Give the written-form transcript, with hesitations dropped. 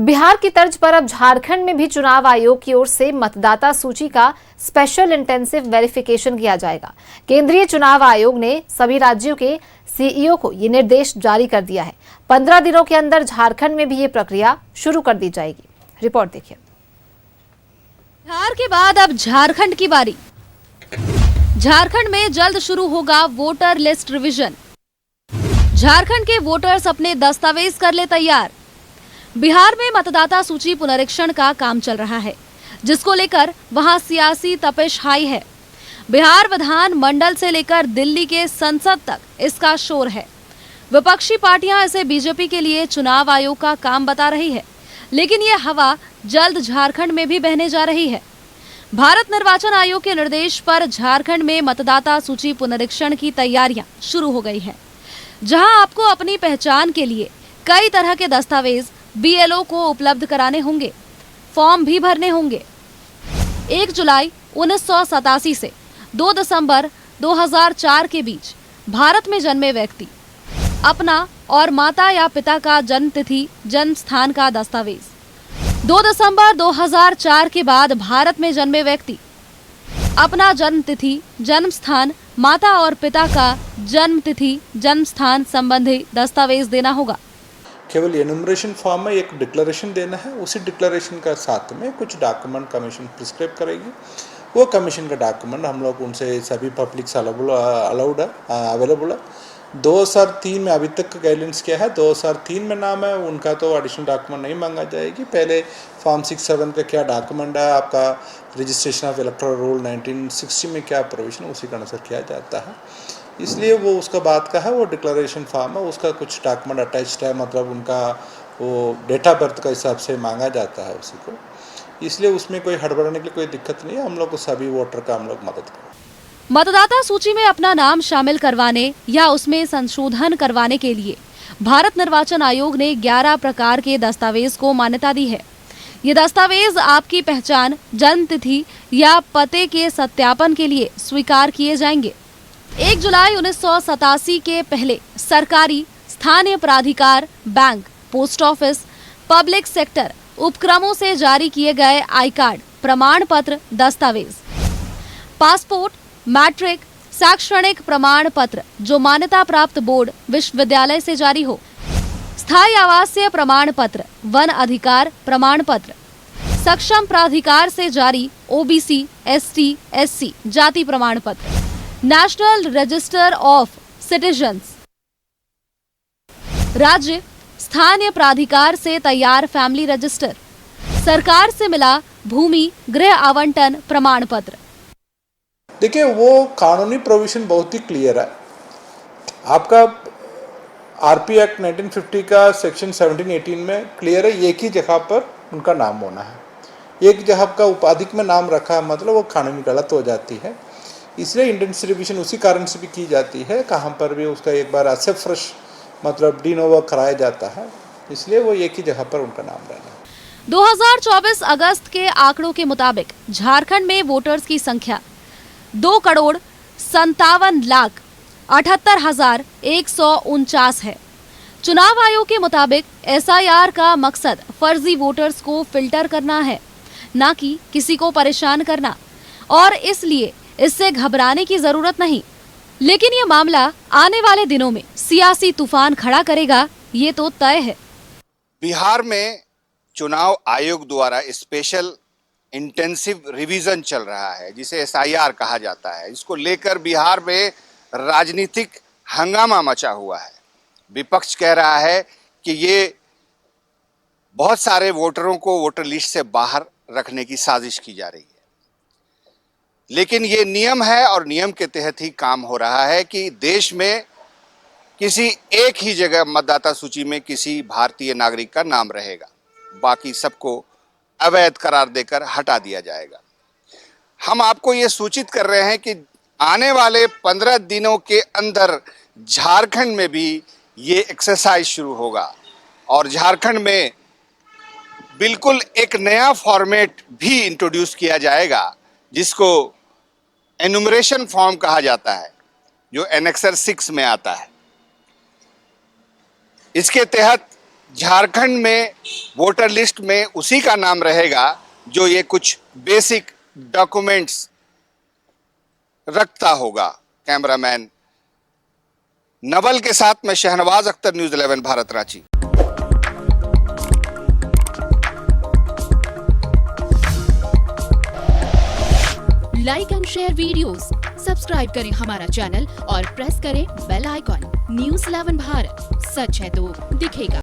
बिहार की तर्ज पर अब झारखंड में भी चुनाव आयोग की ओर से मतदाता सूची का स्पेशल इंटेंसिव वेरिफिकेशन किया जाएगा। केंद्रीय चुनाव आयोग ने सभी राज्यों के सीईओ को ये निर्देश जारी कर दिया है। 15 दिनों के अंदर झारखंड में भी ये प्रक्रिया शुरू कर दी जाएगी। रिपोर्ट देखिए। बिहार के बाद अब झारखंड की बारी। झारखंड में जल्द शुरू होगा वोटर लिस्ट रिवीजन। झारखंड के वोटर्स अपने दस्तावेज कर ले तैयार। बिहार में मतदाता सूची पुनरीक्षण का काम चल रहा है, जिसको लेकर वहां सियासी तपिश हाई है। बिहार विधान मंडल से लेकर दिल्ली के संसद तक इसका शोर है। विपक्षी पार्टियां इसे बीजेपी के लिए चुनाव आयोग का काम बता रही है, लेकिन ये हवा जल्द झारखंड में भी बहने जा रही है। भारत निर्वाचन आयोग के निर्देश पर झारखंड में मतदाता सूची पुनरीक्षण की तैयारियां शुरू हो गई है, जहां आपको अपनी पहचान के लिए कई तरह के दस्तावेज बीएलओ को उपलब्ध कराने होंगे, फॉर्म भी भरने होंगे। 1 जुलाई 1987 से 2 दिसंबर 2004 के बीच भारत में जन्मे व्यक्ति अपना और माता या पिता का जन्म तिथि, जन्म स्थान का दस्तावेज। 2 दिसंबर 2004 के बाद भारत में जन्मे व्यक्ति अपना जन्म तिथि, जन्म स्थान, माता और पिता का जन्म तिथि, जन्म स्थान संबंधी दस्तावेज देना होगा। केवल एनुमरेशन फॉर्म में एक डिक्लेरेशन देना है। उसी डिक्लेरेशन का साथ में कुछ डॉक्यूमेंट कमीशन प्रिस्क्राइब करेगी। वो कमीशन का डॉक्यूमेंट हम लोग उनसे सभी पब्लिक अलाउड है, अवेलेबल है। 2003 में अभी तक गाइडलाइंस क्या है, 2003 में नाम है उनका, तो एडिशनल डॉक्यूमेंट नहीं मांगा जाएगी। पहले फॉर्म 67 का क्या डॉक्यूमेंट है, आपका रजिस्ट्रेशन ऑफ इलेक्टोरल रोल 1960 में क्या प्रोविजन, उसी का अनुसार किया जाता है। इसलिए वो उसका बात का है, वो डिक्लेरेशन फॉर्म है, उसका कुछ डॉक्यूमेंट अटैच्ड है, मतलब उनका वो डेट ऑफ बर्थ का हिसाब से मांगा जाता है उसी को। इसलिए उसमें कोई हड़बड़ाने के लिए कोई दिक्कत नहीं है। हम लोग को सभी वोटर का हम लोग मदद करें। मतदाता सूची में अपना नाम शामिल करवाने या उसमें संशोधन करवाने के लिए भारत निर्वाचन आयोग ने 11 प्रकार के दस्तावेज को मान्यता दी है। ये दस्तावेज आपकी पहचान, जन्म तिथि या पते के सत्यापन के लिए स्वीकार किए जाएंगे। 1 जुलाई 1987 के पहले सरकारी, स्थानीय प्राधिकार, bank, post office, public sector उपक्रमों से जारी किए गए आई कार्ड, प्रमाण पत्र, दस्तावेज, पासपोर्ट, मैट्रिक, शैक्षणिक प्रमाण पत्र जो मान्यता प्राप्त बोर्ड, विश्वविद्यालय से जारी हो, स्थायी आवासीय प्रमाण पत्र, वन अधिकार प्रमाण पत्र, सक्षम प्राधिकार से जारी ओबीसी, एसटी, एससी जाति प्रमाण पत्र, नेशनल रजिस्टर ऑफ सिटीजन्स, राज्य स्थानीय प्राधिकार से तैयार फैमिली रजिस्टर, सरकार से मिला भूमि गृह आवंटन प्रमाण पत्र। देखिए, वो कानूनी प्रोविजन बहुत ही क्लियर है। आपका आरपी एक्ट 1950 का सेक्शन 17-18 में क्लियर है, एक ही जगह पर उनका नाम होना है। एक जगह का उपाधिक में नाम रखा, मतलब वो कानूनी गलत हो जाती है। इसलिए इंटेंसिव रिवीजन उसी कारण से भी की जाती है, कहाँ पर भी उसका एक बार ऐसे फ्रेश मतलब डी नोवो कराया जाता है। इसलिए वो एक ही जगह पर उनका नाम रहना है। 2024 अगस्त के आंकड़ों के मुताबिक झारखंड में वोटर्स की संख्या 2,57,78,149 है। चुनाव आयोग के मुताबिक एसआईआर का मकसद फर्जी वोटर्स को फिल्टर करना है, न कि किसी को परेशान करना, और इसलिए इससे घबराने की जरूरत नहीं। लेकिन ये मामला आने वाले दिनों में सियासी तूफान खड़ा करेगा, ये तो तय है। बिहार में चुनाव आयोग द्वारा स्पेशल इंटेंसिव रिवीजन चल रहा है, जिसे एसआईआर कहा जाता है। इसको लेकर बिहार में राजनीतिक हंगामा मचा हुआ है। विपक्ष कह रहा है कि ये बहुत सारे वोटरों को वोटर लिस्ट से बाहर रखने की साजिश की जा रही है। लेकिन ये नियम है और नियम के तहत ही काम हो रहा है कि देश में किसी एक ही जगह मतदाता सूची में किसी भारतीय नागरिक का नाम रहेगा, बाकी सबको अवैध करार देकर हटा दिया जाएगा। हम आपको ये सूचित कर रहे हैं कि आने वाले 15 दिनों के अंदर झारखंड में भी ये एक्सरसाइज शुरू होगा और झारखंड में बिल्कुल एक नया फॉर्मेट भी इंट्रोड्यूस किया जाएगा, जिसको एनुमरेशन फॉर्म कहा जाता है, जो एनेक्सर 6 में आता है। इसके तहत झारखंड में वोटर लिस्ट में उसी का नाम रहेगा जो ये कुछ बेसिक डॉक्यूमेंट्स रखता होगा। कैमरामैन नवल के साथ में Shahnawaz Akhtar, news 11 Bharat Ranchi. Like and share videos, subscribe करें हमारा चैनल और प्रेस करें बेल आइकॉन। न्यूज़ 11 भारत, सच है तो दिखेगा।